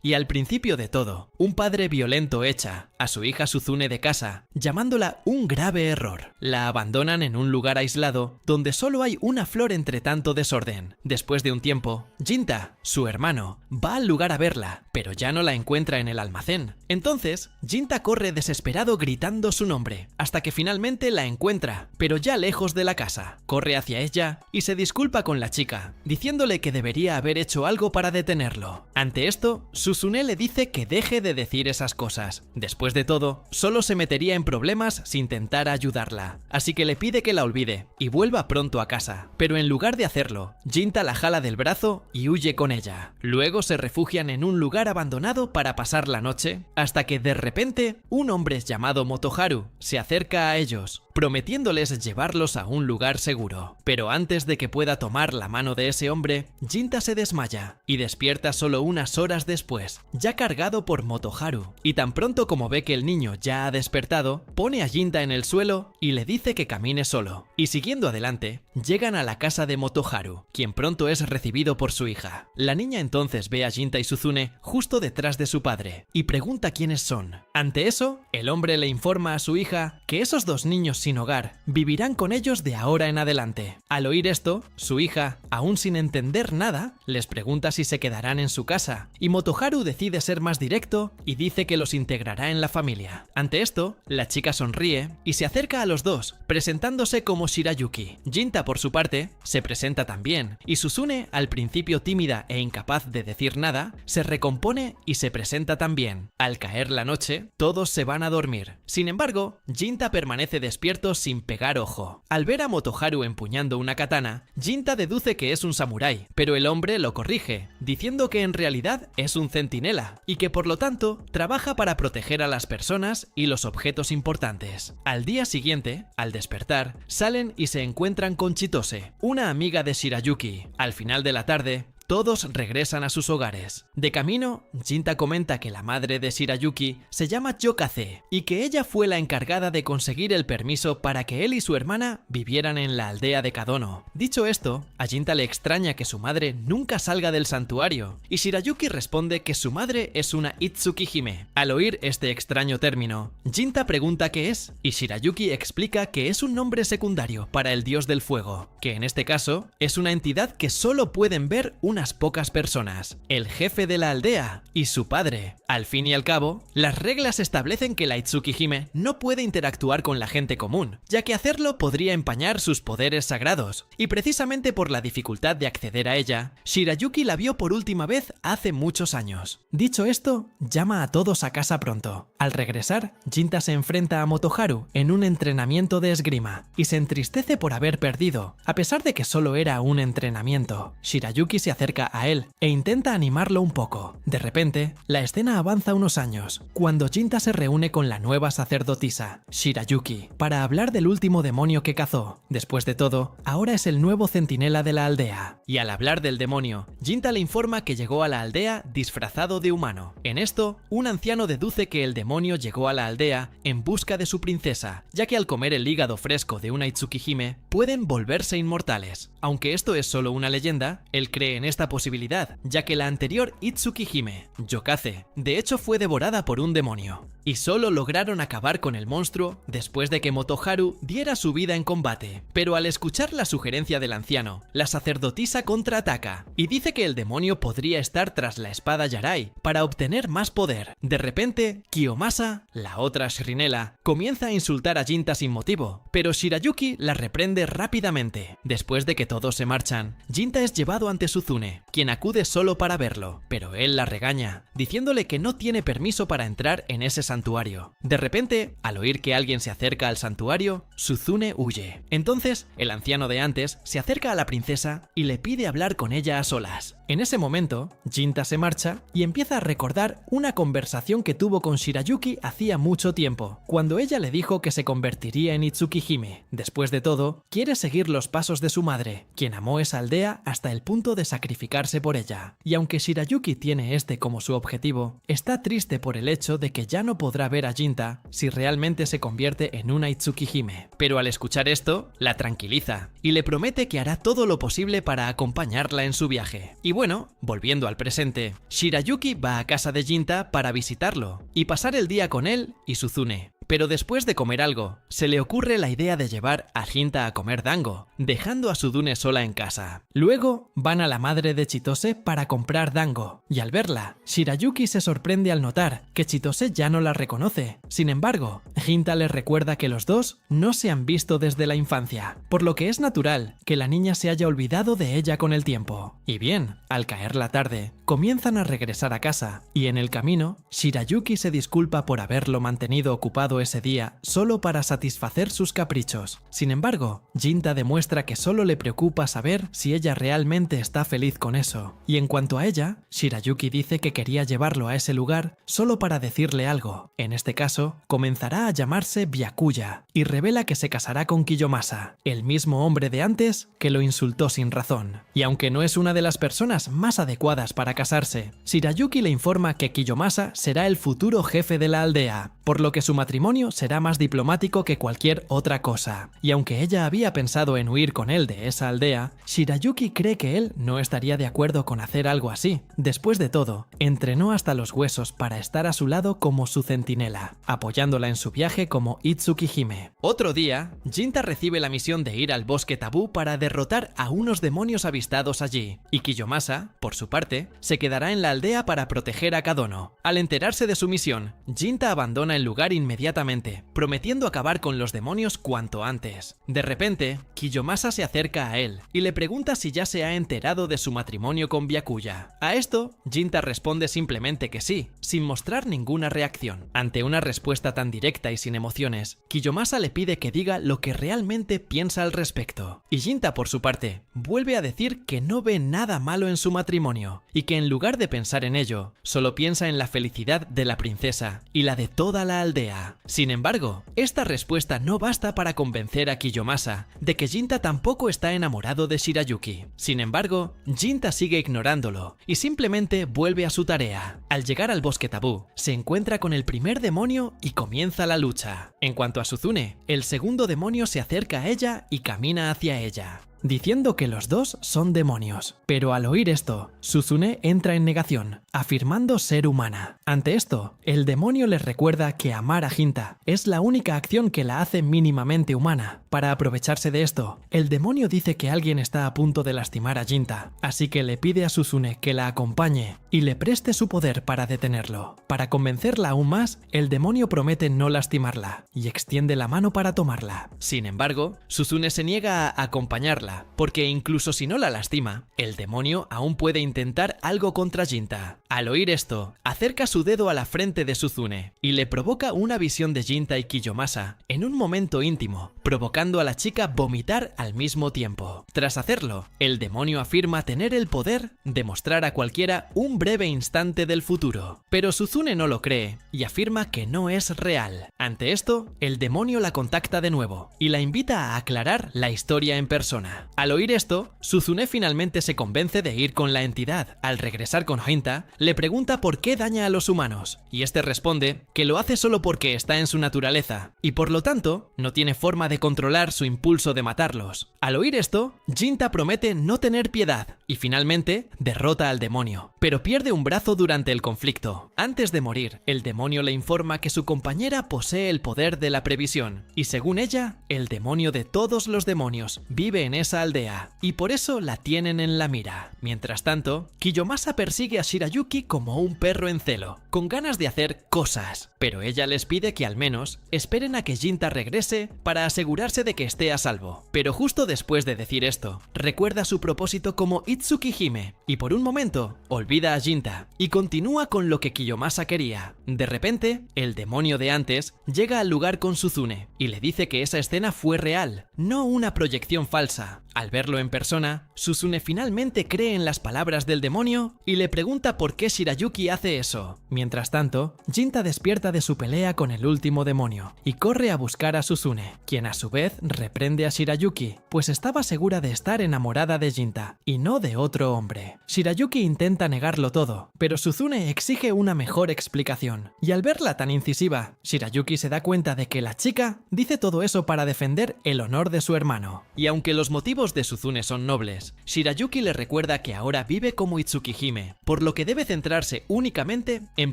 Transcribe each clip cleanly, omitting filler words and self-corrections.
Y al principio de todo, un padre violento echa a su hija Suzune de casa, llamándola un grave error. La abandonan en un lugar aislado donde solo hay una flor entre tanto desorden. Después de un tiempo, Jinta, su hermano, va al lugar a verla, pero ya no la encuentra en el almacén. Entonces, Jinta corre desesperado gritando su nombre, hasta que finalmente la encuentra, pero ya lejos de la casa. Corre hacia ella y se disculpa con la chica, diciéndole que debería haber hecho algo para detenerlo. Ante esto, Suzune le dice que deje de decir esas cosas. Después de todo, solo se metería en problemas si intentara ayudarla, así que le pide que la olvide y vuelva pronto a casa. Pero en lugar de hacerlo, Jinta la jala del brazo y huye con ella. Luego se refugian en un lugar abandonado para pasar la noche, hasta que de repente un hombre llamado Motoharu se acerca a ellos, prometiéndoles llevarlos a un lugar seguro. Pero antes de que pueda tomar la mano de ese hombre, Jinta se desmaya y despierta solo unas horas después, ya cargado por Motoharu. Y tan pronto como ve que el niño ya ha despertado, pone a Jinta en el suelo y le dice que camine solo. Y siguiendo adelante, llegan a la casa de Motoharu, quien pronto es recibido por su hija. La niña entonces ve a Jinta y Suzune justo detrás de su padre y pregunta quiénes son. Ante eso, el hombre le informa a su hija que esos dos niños sin hogar vivirán con ellos de ahora en adelante. Al oír esto, su hija, aún sin entender nada, les pregunta si se quedarán en su casa, y Motoharu decide ser más directo y dice que los integrará en la familia. Ante esto, la chica sonríe y se acerca a los dos, presentándose como Shirayuki. Jinta, por su parte, se presenta también, y Suzune, al principio tímida e incapaz de decir nada, se recompone y se presenta también. Al caer la noche, todos se van a dormir. Sin embargo, Jinta permanece despierto sin pegar ojo. Al ver a Motoharu empuñando una katana, Jinta deduce que es un samurái, pero el hombre lo corrige, diciendo que en realidad es un centinela y que por lo tanto trabaja para proteger a las personas y los objetos importantes. Al día siguiente, al despertar, salen y se encuentran con Chitose, una amiga de Shirayuki. Al final de la tarde, todos regresan a sus hogares. De camino, Jinta comenta que la madre de Shirayuki se llama Yokaze y que ella fue la encargada de conseguir el permiso para que él y su hermana vivieran en la aldea de Kadono. Dicho esto, a Jinta le extraña que su madre nunca salga del santuario, y Shirayuki responde que su madre es una Itsukihime. Al oír este extraño término, Jinta pregunta qué es, y Shirayuki explica que es un nombre secundario para el dios del fuego, que en este caso es una entidad que solo pueden ver unas pocas personas, el jefe de la aldea y su padre. Al fin y al cabo, las reglas establecen que la Itsukihime no puede interactuar con la gente común, ya que hacerlo podría empañar sus poderes sagrados, y precisamente por la dificultad de acceder a ella, Shirayuki la vio por última vez hace muchos años. Dicho esto, llama a todos a casa pronto. Al regresar, Jinta se enfrenta a Motoharu en un entrenamiento de esgrima, y se entristece por haber perdido, a pesar de que solo era un entrenamiento. Shirayuki se acerca a él e intenta animarlo un poco. De repente, la escena avanza unos años, cuando Jinta se reúne con la nueva sacerdotisa, Shirayuki, para hablar del último demonio que cazó. Después de todo, ahora es el nuevo centinela de la aldea. Y al hablar del demonio, Jinta le informa que llegó a la aldea disfrazado de humano. En esto, un anciano deduce que el demonio llegó a la aldea en busca de su princesa, ya que al comer el hígado fresco de una Itsukihime, pueden volverse inmortales. Aunque esto es solo una leyenda, él cree en esta posibilidad, ya que la anterior Itsukihime, Yokaze, de hecho fue devorada por un demonio, y solo lograron acabar con el monstruo después de que Motoharu diera su vida en combate. Pero al escuchar la sugerencia del anciano, la sacerdotisa contraataca y dice que el demonio podría estar tras la espada Yarai para obtener más poder. De repente, Kiyomasa, la otra Shrinela, comienza a insultar a Jinta sin motivo, pero Shirayuki la reprende rápidamente. Después de que todos se marchan, Jinta es llevado ante Suzune, quien acude solo para verlo, pero él la regaña, diciéndole que no tiene permiso para entrar en ese santuario. De repente, al oír que alguien se acerca al santuario, Suzune huye. Entonces, el anciano de antes se acerca a la princesa y le pide hablar con ella a solas. En ese momento, Jinta se marcha y empieza a recordar una conversación que tuvo con Shirayuki hacía mucho tiempo, cuando ella le dijo que se convertiría en Itsukihime. Después de todo, quiere seguir los pasos de su madre, quien amó esa aldea hasta el punto de sacrificarse por ella. Y aunque Shirayuki tiene este como su objetivo, está triste por el hecho de que ya no podrá ver a Jinta si realmente se convierte en una Itsukihime. Pero al escuchar esto, la tranquiliza y le promete que hará todo lo posible para acompañarla en su viaje. Y bueno, volviendo al presente, Shirayuki va a casa de Jinta para visitarlo y pasar el día con él y Suzune. Pero después de comer algo, se le ocurre la idea de llevar a Jinta a comer dango, dejando a Suzune sola en casa. Luego van a la madre de Chitose para comprar dango, y al verla, Shirayuki se sorprende al notar que Chitose ya no la reconoce. Sin embargo, Jinta le recuerda que los dos no se han visto desde la infancia, por lo que es natural que la niña se haya olvidado de ella con el tiempo. Y bien, al caer la tarde, comienzan a regresar a casa, y en el camino, Shirayuki se disculpa por haberlo mantenido ocupado ese día solo para satisfacer sus caprichos. Sin embargo, Jinta demuestra que solo le preocupa saber si ella realmente está feliz con eso. Y en cuanto a ella, Shirayuki dice que quería llevarlo a ese lugar solo para decirle algo. En este caso, comenzará a llamarse Byakuya, y revela que se casará con Kiyomasa, el mismo hombre de antes que lo insultó sin razón. Y aunque no es una de las personas más adecuadas para casarse, Shirayuki le informa que Kiyomasa será el futuro jefe de la aldea, por lo que su matrimonio será más diplomático que cualquier otra cosa. Y aunque ella había pensado en huir con él de esa aldea, Shirayuki cree que él no estaría de acuerdo con hacer algo así. Después de todo, entrenó hasta los huesos para estar a su lado como su centinela, apoyándola en su viaje como Itsuki Hime. Otro día, Jinta recibe la misión de ir al bosque tabú para derrotar a unos demonios avistados allí, y Kiyomasa, por su parte, se quedará en la aldea para proteger a Kadono. Al enterarse de su misión, Jinta abandona el lugar inmediatamente, prometiendo acabar con los demonios cuanto antes. De repente, Kiyomasa se acerca a él y le pregunta si ya se ha enterado de su matrimonio con Byakuya. A esto, Jinta responde simplemente que sí, sin mostrar ninguna reacción. Ante una respuesta tan directa y sin emociones, Kiyomasa le pide que diga lo que realmente piensa al respecto. Y Jinta, por su parte, vuelve a decir que no ve nada malo en su matrimonio, y que en lugar de pensar en ello, solo piensa en la felicidad de la princesa y la de toda la aldea. Sin embargo, esta respuesta no basta para convencer a Kiyomasa de que Jinta tampoco está enamorado de Shirayuki. Sin embargo, Jinta sigue ignorándolo y simplemente vuelve a su tarea. Al llegar al bosque tabú, se encuentra con el primer demonio y comienza la lucha. En cuanto a Suzune, el segundo demonio se acerca a ella y camina hacia ella, diciendo que los dos son demonios. Pero al oír esto, Suzune entra en negación, afirmando ser humana. Ante esto, el demonio les recuerda que amar a Jinta es la única acción que la hace mínimamente humana. Para aprovecharse de esto, el demonio dice que alguien está a punto de lastimar a Jinta, así que le pide a Suzune que la acompañe y le preste su poder para detenerlo. Para convencerla aún más, el demonio promete no lastimarla y extiende la mano para tomarla. Sin embargo, Suzune se niega a acompañarla, porque incluso si no la lastima, el demonio aún puede intentar algo contra Jinta. Al oír esto, acerca su dedo a la frente de Suzune y le provoca una visión de Jinta y Kiyomasa en un momento íntimo, provocando a la chica vomitar al mismo tiempo. Tras hacerlo, el demonio afirma tener el poder de mostrar a cualquiera un breve instante del futuro. Pero Suzune no lo cree y afirma que no es real. Ante esto, el demonio la contacta de nuevo y la invita a aclarar la historia en persona. Al oír esto, Suzune finalmente se convence de ir con la entidad. Al regresar con Jinta, le pregunta por qué daña a los humanos, y este responde que lo hace solo porque está en su naturaleza, y por lo tanto, no tiene forma de controlar su impulso de matarlos. Al oír esto, Jinta promete no tener piedad, y finalmente derrota al demonio, pero pierde un brazo durante el conflicto. Antes de morir, el demonio le informa que su compañera posee el poder de la previsión, y según ella, el demonio de todos los demonios vive en esa aldea, y por eso la tienen en la mira. Mientras tanto, Kiyomasa persigue a Shirayuki como un perro en celo, con ganas de hacer cosas, pero ella les pide que al menos esperen a que Jinta regrese para asegurarse de que esté a salvo. Pero justo después de decir esto, recuerda su propósito como Itsuki Hime, y por un momento olvida a Jinta, y continúa con lo que Kiyomasa quería. De repente, el demonio de antes llega al lugar con Suzune, y le dice que esa escena fue real, no una proyección falsa. Al verlo en persona, Suzune finalmente cree en las palabras del demonio y le pregunta por qué Shirayuki hace eso. Mientras tanto, Jinta despierta de su pelea con el último demonio y corre a buscar a Suzune, quien a su vez reprende a Shirayuki, pues estaba segura de estar enamorada de Jinta y no de otro hombre. Shirayuki intenta negarlo todo, pero Suzune exige una mejor explicación, y al verla tan incisiva, Shirayuki se da cuenta de que la chica dice todo eso para defender el honor de su hermano. Y aunque los motivos motivos de Suzune son nobles, Shirayuki le recuerda que ahora vive como Itsukihime, por lo que debe centrarse únicamente en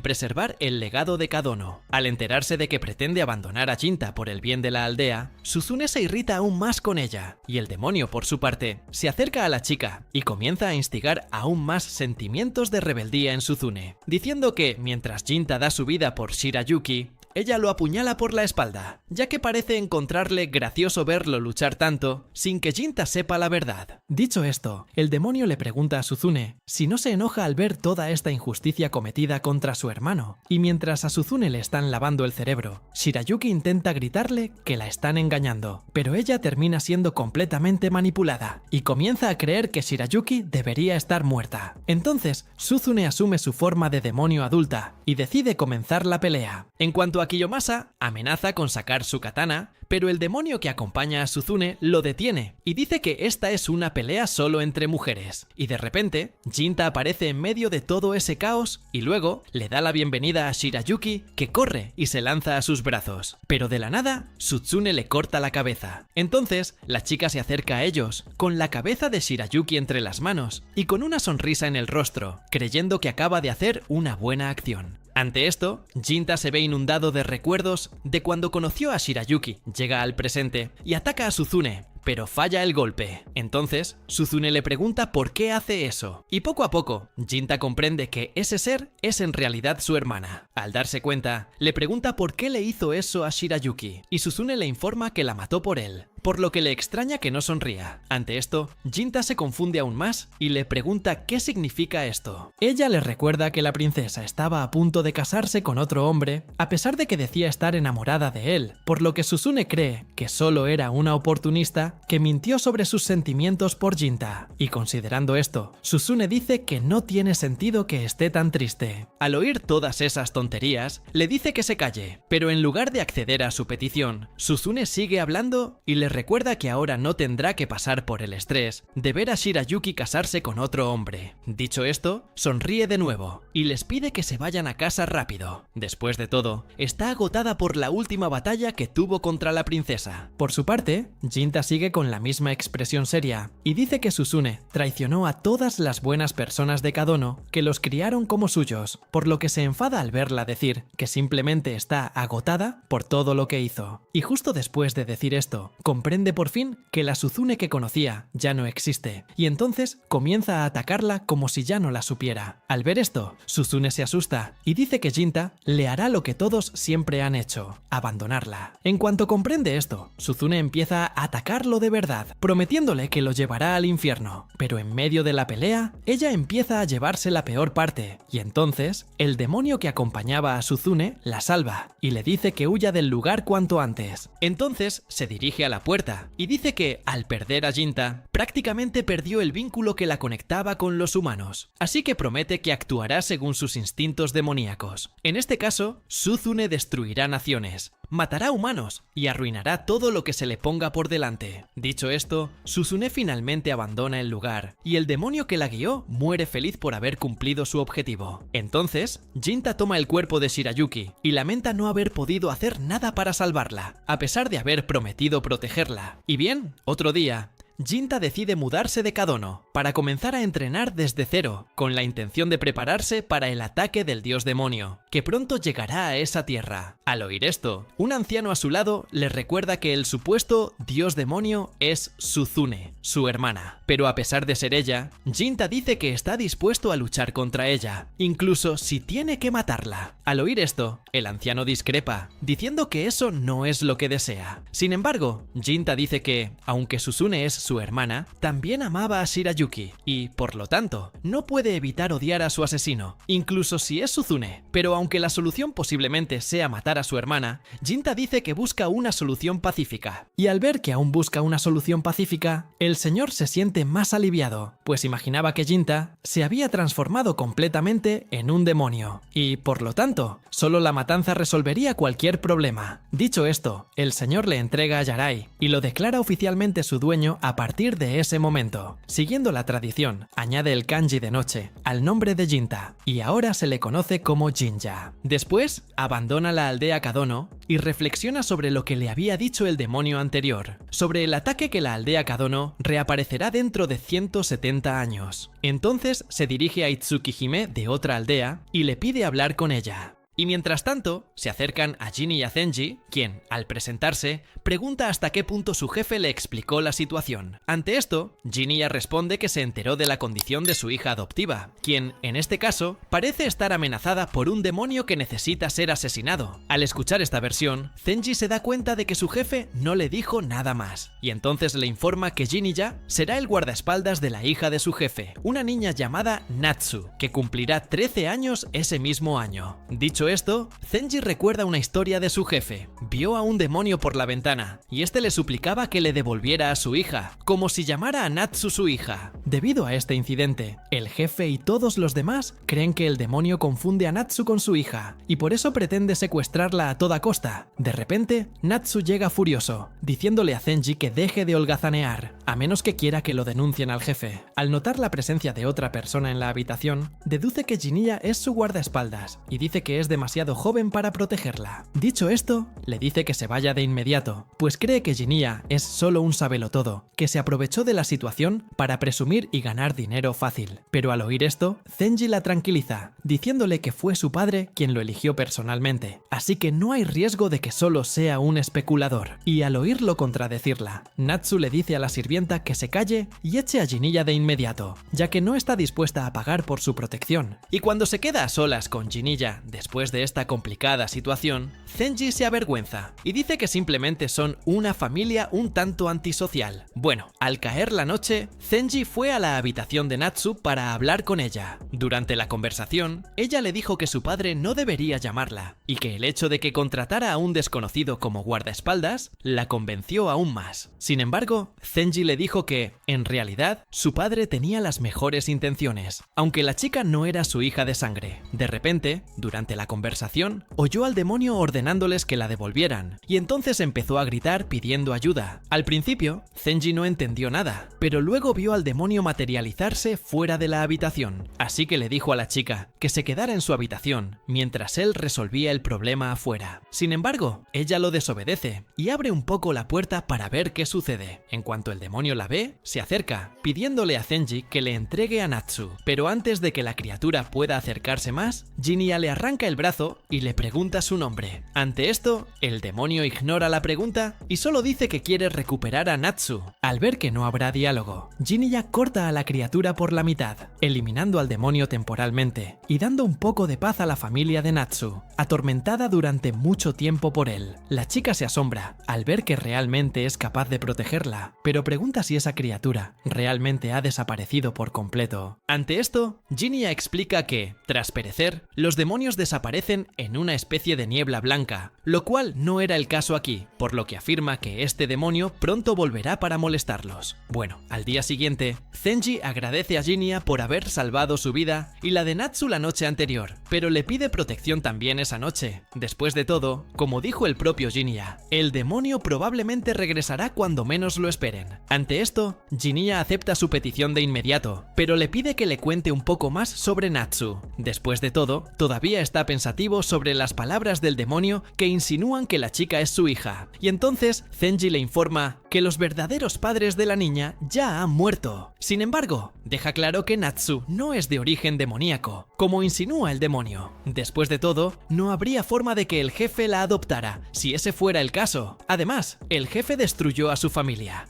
preservar el legado de Kadono. Al enterarse de que pretende abandonar a Jinta por el bien de la aldea, Suzune se irrita aún más con ella, y el demonio, por su parte, se acerca a la chica y comienza a instigar aún más sentimientos de rebeldía en Suzune, diciendo que mientras Jinta da su vida por Shirayuki, ella lo apuñala por la espalda, ya que parece encontrarle gracioso verlo luchar tanto sin que Jinta sepa la verdad. Dicho esto, el demonio le pregunta a Suzune si no se enoja al ver toda esta injusticia cometida contra su hermano, y mientras a Suzune le están lavando el cerebro, Shirayuki intenta gritarle que la están engañando, pero ella termina siendo completamente manipulada y comienza a creer que Shirayuki debería estar muerta. Entonces, Suzune asume su forma de demonio adulta y decide comenzar la pelea. En cuanto a Kiyomasa, amenaza con sacar su katana, pero el demonio que acompaña a Suzune lo detiene y dice que esta es una pelea solo entre mujeres. Y de repente, Jinta aparece en medio de todo ese caos y luego le da la bienvenida a Shirayuki, que corre y se lanza a sus brazos. Pero de la nada, Sutsune le corta la cabeza. Entonces, la chica se acerca a ellos, con la cabeza de Shirayuki entre las manos y con una sonrisa en el rostro, creyendo que acaba de hacer una buena acción. Ante esto, Jinta se ve inundado de recuerdos de cuando conoció a Shirayuki, llega al presente y ataca a Suzune, pero falla el golpe. Entonces, Suzune le pregunta por qué hace eso, y poco a poco, Jinta comprende que ese ser es en realidad su hermana. Al darse cuenta, le pregunta por qué le hizo eso a Shirayuki, y Suzune le informa que la mató por él, por lo que le extraña que no sonría. Ante esto, Jinta se confunde aún más y le pregunta qué significa esto. Ella le recuerda que la princesa estaba a punto de casarse con otro hombre, a pesar de que decía estar enamorada de él, por lo que Suzune cree que solo era una oportunista que mintió sobre sus sentimientos por Jinta. Y considerando esto, Suzune dice que no tiene sentido que esté tan triste. Al oír todas esas tonterías, le dice que se calle, pero en lugar de acceder a su petición, Suzune sigue hablando y le recuerda que ahora no tendrá que pasar por el estrés de ver a Shirayuki casarse con otro hombre. Dicho esto, sonríe de nuevo y les pide que se vayan a casa rápido. Después de todo, está agotada por la última batalla que tuvo contra la princesa. Por su parte, Jinta sigue con la misma expresión seria y dice que Suzune traicionó a todas las buenas personas de Kadono que los criaron como suyos, por lo que se enfada al verla decir que simplemente está agotada por todo lo que hizo. Y justo después de decir esto, comprende por fin que la Suzune que conocía ya no existe, y entonces comienza a atacarla como si ya no la supiera. Al ver esto, Suzune se asusta y dice que Jinta le hará lo que todos siempre han hecho, abandonarla. En cuanto comprende esto, Suzune empieza a atacarlo de verdad, prometiéndole que lo llevará al infierno. Pero en medio de la pelea, ella empieza a llevarse la peor parte, y entonces, el demonio que acompañaba a Suzune la salva, y le dice que huya del lugar cuanto antes. Entonces, se dirige a la puerta, y dice que, al perder a Jinta, prácticamente perdió el vínculo que la conectaba con los humanos, así que promete que actuará según sus instintos demoníacos. En este caso, Suzune destruirá naciones, matará humanos y arruinará todo lo que se le ponga por delante. Dicho esto, Suzune finalmente abandona el lugar, y el demonio que la guió muere feliz por haber cumplido su objetivo. Entonces, Jinta toma el cuerpo de Shirayuki y lamenta no haber podido hacer nada para salvarla, a pesar de haber prometido protegerla. Y bien, otro día, Jinta decide mudarse de Kadono para comenzar a entrenar desde cero, con la intención de prepararse para el ataque del dios demonio, que pronto llegará a esa tierra. Al oír esto, un anciano a su lado le recuerda que el supuesto dios demonio es Suzune, su hermana. Pero a pesar de ser ella, Jinta dice que está dispuesto a luchar contra ella, incluso si tiene que matarla. Al oír esto, el anciano discrepa, diciendo que eso no es lo que desea. Sin embargo, Jinta dice que, aunque Suzune es su hermana, también amaba a Shirayuki y, por lo tanto, no puede evitar odiar a su asesino, incluso si es Suzune. Pero aunque la solución posiblemente sea matar a su hermana, Jinta dice que busca una solución pacífica. Y al ver que aún busca una solución pacífica, el señor se siente más aliviado, pues imaginaba que Jinta se había transformado completamente en un demonio, y, por lo tanto, solo la matanza resolvería cualquier problema. Dicho esto, el señor le entrega a Yarai y lo declara oficialmente su dueño a partir de ese momento. Siguiendo la tradición, añade el kanji de noche al nombre de Jinta y ahora se le conoce como Jinja. Después, abandona la aldea Kadono y reflexiona sobre lo que le había dicho el demonio anterior, sobre el ataque que la aldea Kadono reaparecerá dentro de 170 años. Entonces se dirige a Itsuki Hime de otra aldea y le pide hablar con ella. Y mientras tanto, se acercan a Ginny y a Zenji, quien, al presentarse, pregunta hasta qué punto su jefe le explicó la situación. Ante esto, Ginny responde que se enteró de la condición de su hija adoptiva, quien, en este caso, parece estar amenazada por un demonio que necesita ser asesinado. Al escuchar esta versión, Zenji se da cuenta de que su jefe no le dijo nada más, y entonces le informa que Ginny será el guardaespaldas de la hija de su jefe, una niña llamada Natsu, que cumplirá 13 años ese mismo año. Dicho esto, Zenji recuerda una historia de su jefe. Vio a un demonio por la ventana y este le suplicaba que le devolviera a su hija, como si llamara a Natsu su hija. Debido a este incidente, el jefe y todos los demás creen que el demonio confunde a Natsu con su hija y por eso pretende secuestrarla a toda costa. De repente, Natsu llega furioso, diciéndole a Zenji que deje de holgazanear, a menos que quiera que lo denuncien al jefe. Al notar la presencia de otra persona en la habitación, deduce que Jinilla es su guardaespaldas y dice que es demasiado joven para protegerla. Dicho esto, le dice que se vaya de inmediato, pues cree que Jinilla es solo un sabelotodo, que se aprovechó de la situación para presumir y ganar dinero fácil. Pero al oír esto, Zenji la tranquiliza, diciéndole que fue su padre quien lo eligió personalmente, así que no hay riesgo de que solo sea un especulador. Y al oírlo contradecirla, Natsu le dice a la sirvienta que se calle y eche a Jinilla de inmediato, ya que no está dispuesta a pagar por su protección. Y cuando se queda a solas con Jinilla después de esta complicada situación, Zenji se avergüenza y dice que simplemente son una familia un tanto antisocial. Bueno, al caer la noche, Zenji fue a la habitación de Natsu para hablar con ella. Durante la conversación, ella le dijo que su padre no debería llamarla y que el hecho de que contratara a un desconocido como guardaespaldas la convenció aún más. Sin embargo, Zenji le dijo que, en realidad, su padre tenía las mejores intenciones, aunque la chica no era su hija de sangre. De repente, durante la conversación, oyó al demonio ordenándoles que la devolvieran, y entonces empezó a gritar pidiendo ayuda. Al principio, Zenji no entendió nada, pero luego vio al demonio materializarse fuera de la habitación, así que le dijo a la chica que se quedara en su habitación, mientras él resolvía el problema afuera. Sin embargo, ella lo desobedece, y abre un poco la puerta para ver qué sucede. En cuanto el demonio la ve, se acerca, pidiéndole a Zenji que le entregue a Natsu, pero antes de que la criatura pueda acercarse más, Jinnya le arranca el brazo y le pregunta su nombre. Ante esto, el demonio ignora la pregunta y solo dice que quiere recuperar a Natsu. Al ver que no habrá diálogo, Jinnya corta a la criatura por la mitad, eliminando al demonio temporalmente y dando un poco de paz a la familia de Natsu, atormentada durante mucho tiempo por él. La chica se asombra al ver que realmente es capaz de protegerla, pero pregunta si esa criatura realmente ha desaparecido por completo. Ante esto, Jinnya explica que, tras perecer, los demonios desaparecen en una especie de niebla blanca, lo cual no era el caso aquí, por lo que afirma que este demonio pronto volverá para molestarlos. Bueno, al día siguiente, Zenji agradece a Jinnya por haber salvado su vida y la de Natsu la noche anterior, pero le pide protección también esa noche. Después de todo, como dijo el propio Jinnya, el demonio probablemente regresará cuando menos lo esperen. Ante esto, Jinnya acepta su petición de inmediato, pero le pide que le cuente un poco más sobre Natsu. Después de todo, todavía está pensativo sobre las palabras del demonio que insinúan que la chica es su hija, y entonces Zenji le informa que los verdaderos padres de la niña ya han muerto. Sin embargo, deja claro que Natsu no es de origen demoníaco, como insinúa el demonio. Después de todo, no habría forma de que el jefe la adoptara, si ese fuera el caso. Además, el jefe destruyó a su familia.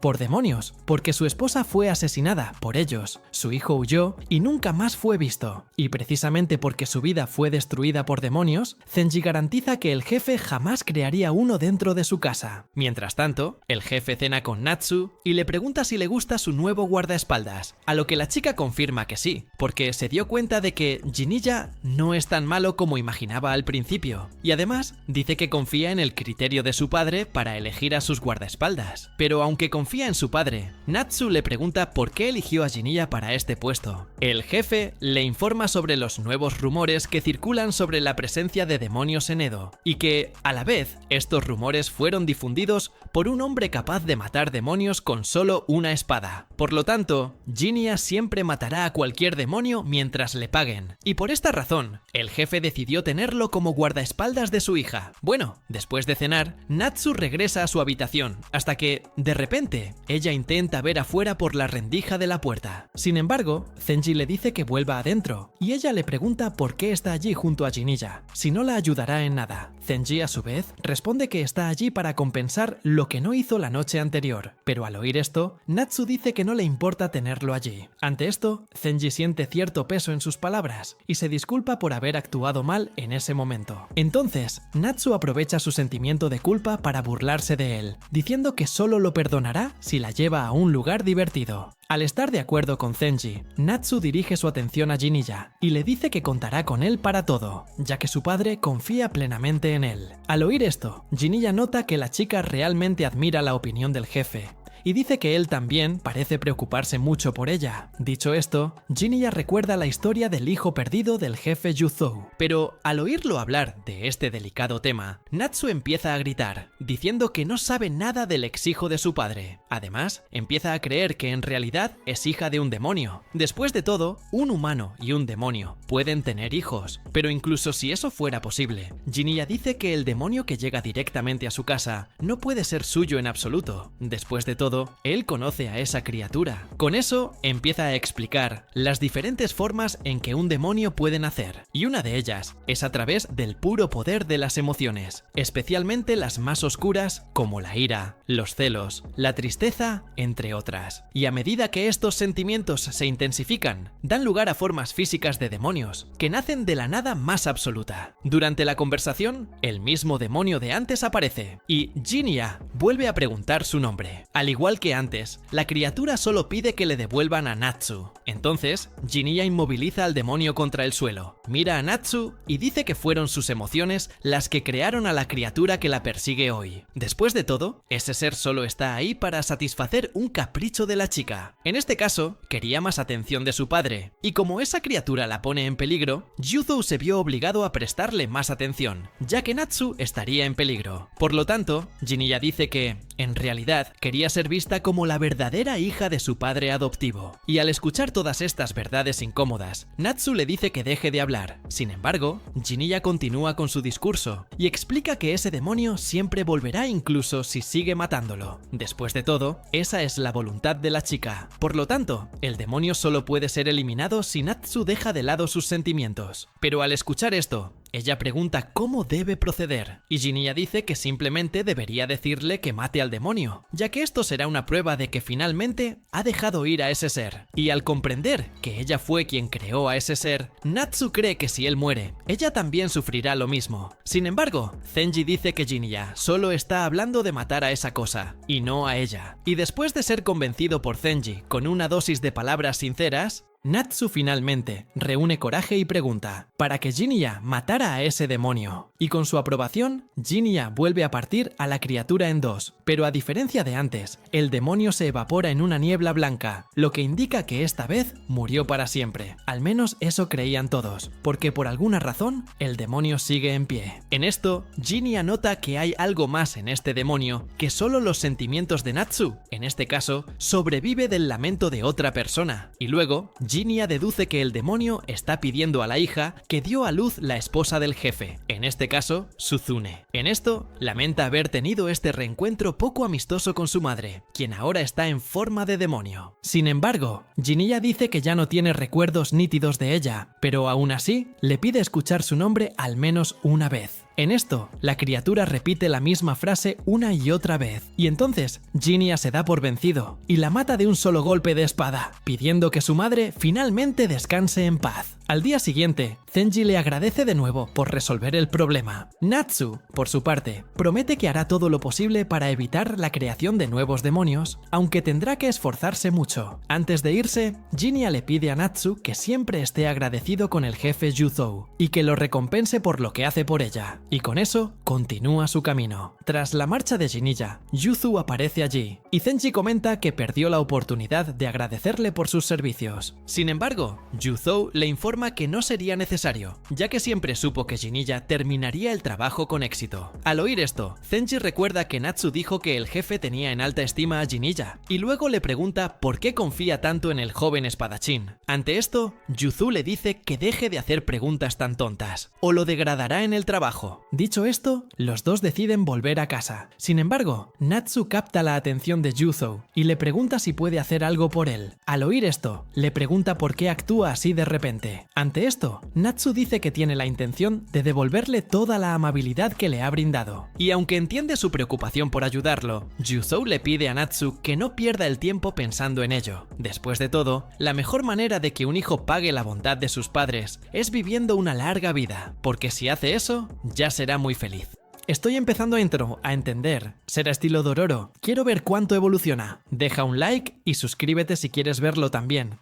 Por demonios, porque su esposa fue asesinada por ellos, su hijo huyó y nunca más fue visto. Y precisamente porque su vida fue destruida por demonios, Zenji garantiza que el jefe jamás crearía uno dentro de su casa. Mientras tanto, el jefe cena con Natsu y le pregunta si le gusta su nuevo guardaespaldas, a lo que la chica confirma que sí, porque se dio cuenta de que Jinilla no es tan malo como imaginaba al principio, y además dice que confía en el criterio de su padre para elegir a sus guardaespaldas. Pero aunque confía en su padre, Natsu le pregunta por qué eligió a Jinilla para este puesto. El jefe le informa sobre los nuevos rumores que circulan sobre la presencia de demonios en Edo, y que, a la vez, estos rumores fueron difundidos por un hombre capaz de matar demonios con solo una espada. Por lo tanto, Jinya siempre matará a cualquier demonio mientras le paguen. Y por esta razón, el jefe decidió tenerlo como guardaespaldas de su hija. Bueno, después de cenar, Natsu regresa a su habitación, hasta que, de repente, ella intenta ver afuera por la rendija de la puerta. Sin embargo, Zenji le dice que vuelva adentro, y ella le pregunta por qué está allí junto a Jinilla, si no la ayudará en nada. Zenji, a su vez, responde que está allí para compensar lo que no hizo la noche anterior, pero al oír esto, Natsu dice que no le importa tenerlo allí. Ante esto, Zenji siente cierto peso en sus palabras y se disculpa por haber actuado mal en ese momento. Entonces, Natsu aprovecha su sentimiento de culpa para burlarse de él, diciendo que solo lo perdonará si la lleva a un lugar divertido. Al estar de acuerdo con Zenji, Natsu dirige su atención a Jinilla y le dice que contará con él para todo, ya que su padre confía plenamente en él. Al oír esto, Jinilla nota que la chica realmente admira la opinión del jefe y dice que él también parece preocuparse mucho por ella. Dicho esto, Jinilla recuerda la historia del hijo perdido del jefe Yuzou, pero al oírlo hablar de este delicado tema, Natsu empieza a gritar, diciendo que no sabe nada del ex-hijo de su padre. Además, empieza a creer que en realidad es hija de un demonio. Después de todo, un humano y un demonio pueden tener hijos, pero incluso si eso fuera posible, Jinilla dice que el demonio que llega directamente a su casa no puede ser suyo en absoluto. Después de todo, él conoce a esa criatura. Con eso, empieza a explicar las diferentes formas en que un demonio puede nacer, y una de ellas es a través del puro poder de las emociones, especialmente las más oscuras como la ira, los celos, la tristeza, entre otras. Y a medida que estos sentimientos se intensifican, dan lugar a formas físicas de demonios, que nacen de la nada más absoluta. Durante la conversación, el mismo demonio de antes aparece, y Jinilla vuelve a preguntar su nombre. Al igual que antes, la criatura solo pide que le devuelvan a Natsu. Entonces, Jinilla inmoviliza al demonio contra el suelo, mira a Natsu y dice que fueron sus emociones las que crearon a la criatura que la persigue hoy. Después de todo, ese ser solo está ahí para satisfacer un capricho de la chica. En este caso, quería más atención de su padre, y como esa criatura la pone en peligro, Yuzou se vio obligado a prestarle más atención, ya que Natsu estaría en peligro. Por lo tanto, Jinilla dice que, en realidad, quería ser vista como la verdadera hija de su padre adoptivo. Y al escuchar todas estas verdades incómodas, Natsu le dice que deje de hablar. Sin embargo, Jinilla continúa con su discurso y explica que ese demonio siempre volverá incluso si sigue matándolo. Después de todo, esa es la voluntad de la chica. Por lo tanto, el demonio solo puede ser eliminado si Natsu deja de lado sus sentimientos. Pero al escuchar esto, ella pregunta cómo debe proceder, y Jinilla dice que simplemente debería decirle que mate al demonio, ya que esto será una prueba de que finalmente ha dejado ir a ese ser. Y al comprender que ella fue quien creó a ese ser, Natsu cree que si él muere, ella también sufrirá lo mismo. Sin embargo, Zenji dice que Jinilla solo está hablando de matar a esa cosa, y no a ella. Y después de ser convencido por Zenji con una dosis de palabras sinceras, Natsu finalmente reúne coraje y pregunta para que Jinilla matara a ese demonio. Y con su aprobación, Jinilla vuelve a partir a la criatura en dos, pero a diferencia de antes, el demonio se evapora en una niebla blanca, lo que indica que esta vez murió para siempre. Al menos eso creían todos, porque por alguna razón, el demonio sigue en pie. En esto, Jinilla nota que hay algo más en este demonio que solo los sentimientos de Natsu. En este caso, sobrevive del lamento de otra persona, y luego, Jinilla deduce que el demonio está pidiendo a la hija que dio a luz la esposa del jefe, en este caso, Suzune. En esto, lamenta haber tenido este reencuentro poco amistoso con su madre, quien ahora está en forma de demonio. Sin embargo, Jinilla dice que ya no tiene recuerdos nítidos de ella, pero aún así, le pide escuchar su nombre al menos una vez. En esto, la criatura repite la misma frase una y otra vez, y entonces Jinilla se da por vencido y la mata de un solo golpe de espada, pidiendo que su madre finalmente descanse en paz. Al día siguiente, Zenji le agradece de nuevo por resolver el problema. Natsu, por su parte, promete que hará todo lo posible para evitar la creación de nuevos demonios, aunque tendrá que esforzarse mucho. Antes de irse, Jinilla le pide a Natsu que siempre esté agradecido con el jefe Yuzou y que lo recompense por lo que hace por ella. Y con eso, continúa su camino. Tras la marcha de Jinilla, Yuzou aparece allí, y Zenji comenta que perdió la oportunidad de agradecerle por sus servicios. Sin embargo, Yuzou le informa informa que no sería necesario, ya que siempre supo que Jinilla terminaría el trabajo con éxito. Al oír esto, Zenji recuerda que Natsu dijo que el jefe tenía en alta estima a Jinilla, y luego le pregunta por qué confía tanto en el joven espadachín. Ante esto, Yuzu le dice que deje de hacer preguntas tan tontas, o lo degradará en el trabajo. Dicho esto, los dos deciden volver a casa. Sin embargo, Natsu capta la atención de Yuzo y le pregunta si puede hacer algo por él. Al oír esto, le pregunta por qué actúa así de repente. Ante esto, Natsu dice que tiene la intención de devolverle toda la amabilidad que le ha brindado. Y aunque entiende su preocupación por ayudarlo, Yuzo le pide a Natsu que no pierda el tiempo pensando en ello. Después de todo, la mejor manera de que un hijo pague la bondad de sus padres es viviendo una larga vida, porque si hace eso, ya será muy feliz. Estoy empezando a entender. ¿Será estilo Dororo? Quiero ver cuánto evoluciona. Deja un like y suscríbete si quieres verlo también.